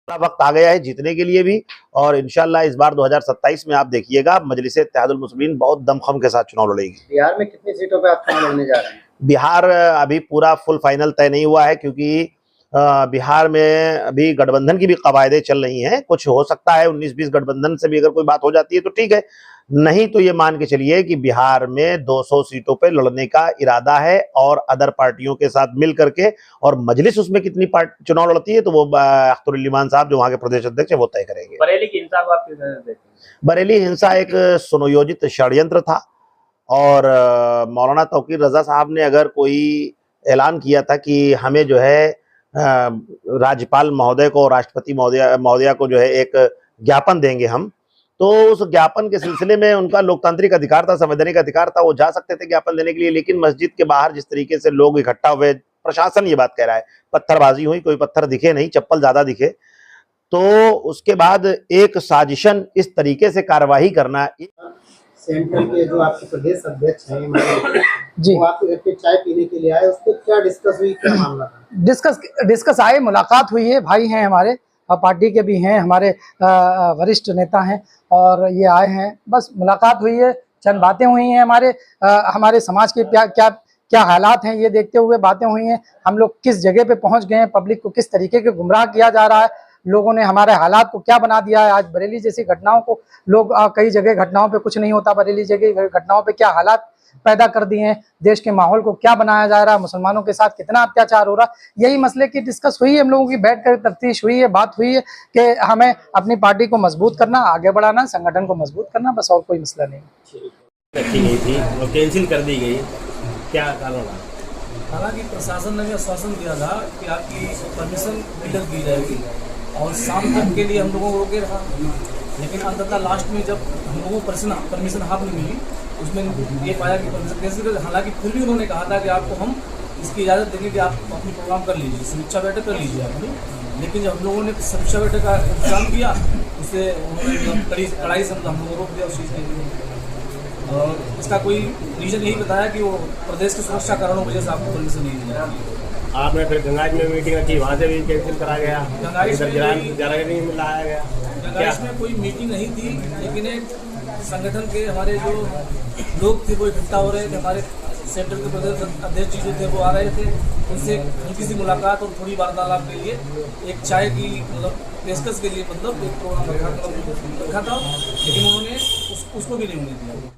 वक्त आ गया है जीतने के लिए भी। और इंशाल्लाह इस बार 2027 में आप देखिएगा मजलिस इत्तेहादुल मुस्लिमीन बहुत दमखम के साथ चुनाव लड़ेगी। बिहार में कितनी सीटों पे आप चुनाव लड़ने जा रहे हैं? बिहार अभी पूरा फुल फाइनल तय नहीं हुआ है, क्योंकि बिहार में अभी गठबंधन की भी कवायदे चल रही हैं। कुछ हो सकता है 19-20 गठबंधन से भी अगर कोई बात हो जाती है तो ठीक है, नहीं तो ये मान के चलिए कि बिहार में 200 सीटों पे लड़ने का इरादा है और अदर पार्टियों के साथ मिल करके। और मजलिस उसमें कितनी चुनाव लड़ती है तो वो अख्तरुल ईमान साहब जो वहां के प्रदेश अध्यक्ष है वो तय करेंगे। बरेली की हिंसा को आप किस नजर से देखते हैं? बरेली हिंसा एक सुनियोजित षड्यंत्र था और मौलाना तौकीर रजा साहब ने अगर कोई ऐलान किया था कि हमें जो है राज्यपाल महोदय को, राष्ट्रपति महोदया को जो है एक ज्ञापन देंगे हम, तो उस ज्ञापन के सिलसिले में उनका लोकतांत्रिक अधिकार था, संवैधानिक अधिकार था, वो जा सकते थे ज्ञापन देने के लिए। लेकिन मस्जिद के बाहर जिस तरीके से लोग इकट्ठा हुए, प्रशासन ये बात कह रहा है पत्थरबाजी हुई, कोई पत्थर दिखे नहीं, चप्पल ज्यादा दिखे, तो उसके बाद एक साजिशन इस तरीके से कार्यवाही करना। सेंट्रल के जो आपके प्रदेश अध्यक्ष हैं जी, वो आपके घर पे चाय पीने के लिए आए, उसको क्या डिस्कस हुई, क्या मामला था? डिस्कस आए, मुलाकात हुई है, भाई हैं हमारे, पार्टी के भी हैं, हमारे वरिष्ठ नेता हैं और ये आए हैं, बस मुलाकात हुई है, चंद बातें हुई हैं, हमारे समाज के क्या हालात हैं ये देखते हुए बातें हुई हैं। हम लोग किस जगह पे पहुंच गए हैं, पब्लिक को किस तरीके के गुमराह किया जा रहा है, लोगों ने हमारे हालात को क्या बना दिया है। आज बरेली जैसी घटनाओं को लोग कई जगह घटनाओं पे कुछ नहीं होता, बरेली जगह घटनाओं पे क्या हालात पैदा कर दिए हैं, देश के माहौल को क्या बनाया जा रहा है, मुसलमानों के साथ कितना अत्याचार हो रहा है, यही मसले की डिस्कस हुई है। हम लोगों की बैठकर तफ्तीश हुई है, बात हुई है कि हमें अपनी पार्टी को मजबूत करना, आगे बढ़ाना, संगठन को मजबूत करना, बस और कोई मसला नहीं। रखी गई थी और कैंसिल कर दी गई, क्या कारण रहा? हालांकि प्रशासन ने भी आश्वासन दिया था कि आपकी परमिशन क्लियर की जाएगी और शाम तक के लिए हम लोगों को रोके रखा, लेकिन अंततः लास्ट में जब हम लोगों को परमिशन हाथ में मिली, उसमें ये पाया कि परमिशन कैंसिल कर। हालांकि फिर भी उन्होंने कहा था कि आपको हम इसकी इजाज़त देंगे कि आप अपनी प्रोग्राम कर लीजिए, समीक्षा बैठक कर लीजिए अपनी। लेकिन जब हम लोगों ने समीक्षा बैठक का इंतजाम किया, उससे उन्होंने कड़ाई से हम लोगों को रोक दिया उस चीज़ के लिए। और इसका कोई रीज़न यही बताया कि वो प्रदेश के सुरक्षा कारणों की वजह से आपको परमिशन नहीं दी जाएगी। आपने फिर गंगाज में मीटिंग रखी, वहाँ से भी कैंसिल करा गया, गंगाइश में नहीं मिलाया गया। गंगाइश में कोई मीटिंग नहीं थी, लेकिन एक संगठन के हमारे जो लोग थे वो इकट्ठा हो रहे थे, हमारे सेंट्रल के प्रदेश अध्यक्ष जी जो थे वो आ रहे थे, उनसे हल्की सी मुलाकात और थोड़ी वार्तालाप के लिए एक चाय की मतलब पेशकश के लिए मतलब एक प्रोग्राम रखा था, लेकिन उन्होंने उसको भी नहीं होने दिया।